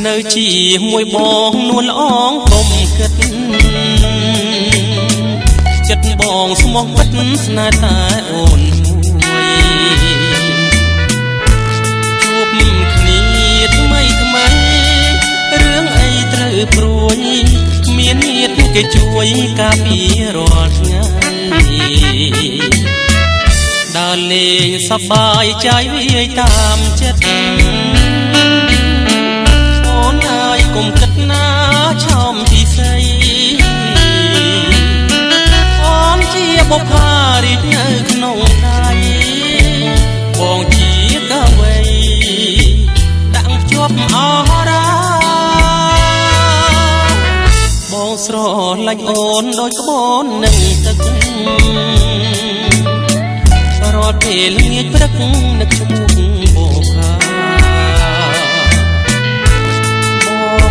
នៅជាមួយបងនួនល្អងកុំគិតចិត្តបងស្មោះពិតស្នេហ៍តែអូនមួយជួបគ្នាថ្មីរឿងអីត្រូវព្រួយមានញាតិគេជួយការពាររាល់ថ្ងៃដើរលេងសប្បាយใจវាយតាមចិត្តអូនហើយកុំគិតណាឆោមទីស្អីអូនជាបុប្ផារីកនៅក្នុងដៃបងជាកវីដាក់ជាប់អរ៉ាបងស្រឡាញ់អូនដូចក្បូននឹងទឹករាល់ពេលល្ងាចព្រឹកនឹកឈ្មោះ